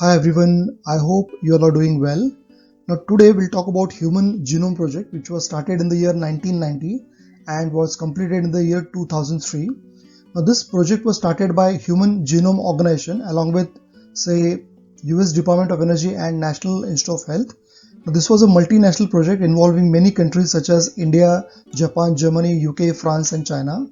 Hi everyone, I hope you all are doing well. Now today we'll talk about Human Genome Project, which was started in the year 1990 and was completed in the year 2003. Now this project was started by Human Genome Organization along with say US Department of Energy and National Institute of Health. Now, this was a multinational project involving many countries such as India, Japan, Germany, UK, France and China.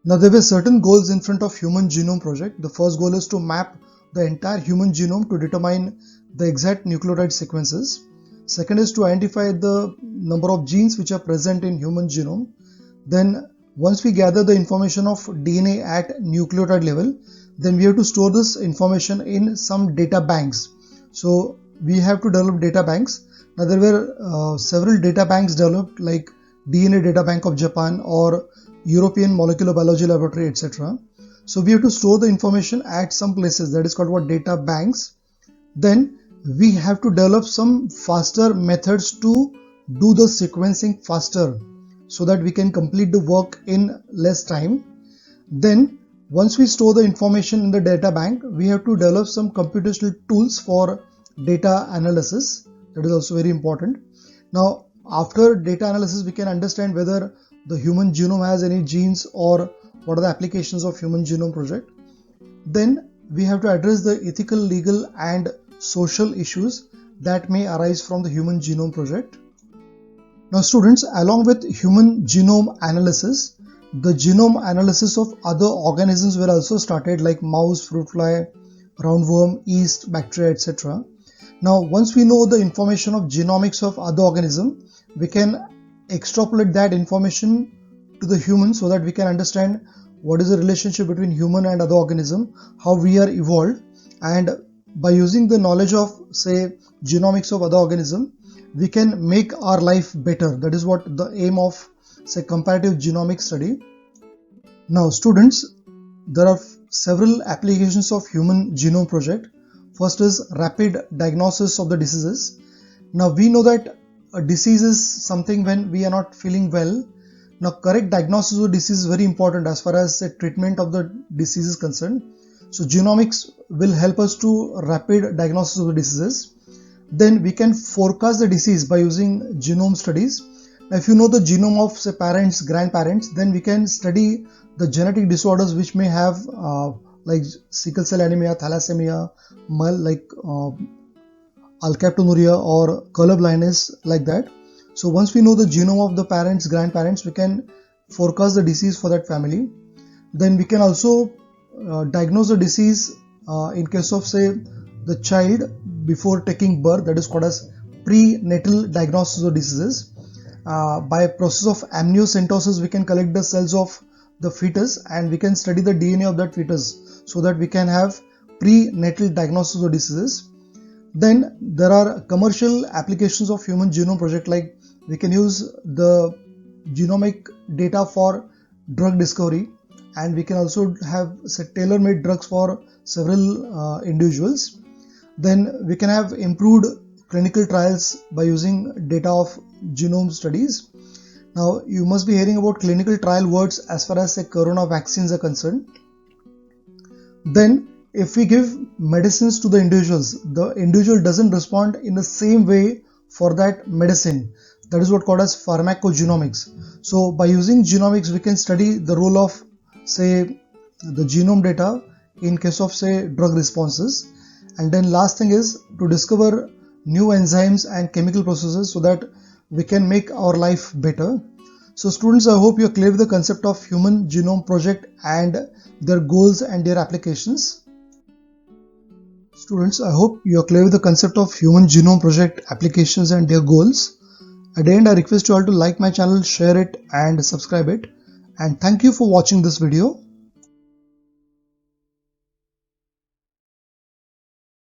Now there were certain goals in front of Human Genome Project. The first goal is to map the entire human genome to determine the exact nucleotide sequences. Second is to identify the number of genes which are present in human genome. Then once we gather the information of DNA at nucleotide level, then we have to store this information in some data banks. So we have to develop data banks. Now there were several data banks developed like DNA Data Bank of Japan or European Molecular Biology Laboratory, etc. So we have to store the information at some places, that is called what data banks. Then we have to develop some faster methods to do the sequencing faster so that we can complete the work in less time. Then once we store the information in the data bank, we have to develop some computational tools for data analysis. That is also very important. Now after data analysis, we can understand whether the human genome has any genes or what are the applications of Human Genome Project. Then we have to address the ethical, legal and social issues that may arise from the Human Genome Project. Now students, along with human genome analysis, the genome analysis of other organisms were also started like mouse, fruit fly, roundworm, yeast, bacteria, etc. Now once we know the information of genomics of other organisms, we can extrapolate that information to the human so that we can understand what is the relationship between human and other organism, how we are evolved, and by using the knowledge of say genomics of other organism, we can make our life better. That is what the aim of say comparative genomics study. Now students, there are several applications of Human Genome Project. First is rapid diagnosis of the diseases. Now we know that a disease is something when we are not feeling well. Now correct diagnosis of disease is very important as far as the treatment of the disease is concerned. So genomics will help us to rapid diagnosis of the diseases. Then we can forecast the disease by using genome studies. Now if you know the genome of say parents, grandparents, then we can study the genetic disorders which may have like sickle cell anemia, thalassemia, alkaptonuria or color blindness, like that. So once we know the genome of the parents, grandparents, we can forecast the disease for that family. Then we can also diagnose the disease in case of say the child before taking birth, that is called as prenatal diagnosis of diseases. By process of amniocentesis, we can collect the cells of the fetus and we can study the DNA of that fetus so that we can have prenatal diagnosis of diseases. Then there are commercial applications of Human Genome Project, like we can use the genomic data for drug discovery, and we can also have say tailor-made drugs for several individuals. Then we can have improved clinical trials by using data of genome studies. Now you must be hearing about clinical trial words as far as say corona vaccines are concerned. Then if we give medicines to the individual doesn't respond in the same way for that medicine. That is what called as pharmacogenomics. So by using genomics, we can study the role of say the genome data in case of say drug responses. And then last thing is to discover new enzymes and chemical processes so that we can make our life better. So students, I hope you are clear with the concept of Human Genome Project and their goals and their applications. Students, I hope you are clear with the concept of Human Genome Project applications and their goals. At the end, I request you all to like my channel, share it and subscribe it. And thank you for watching this video.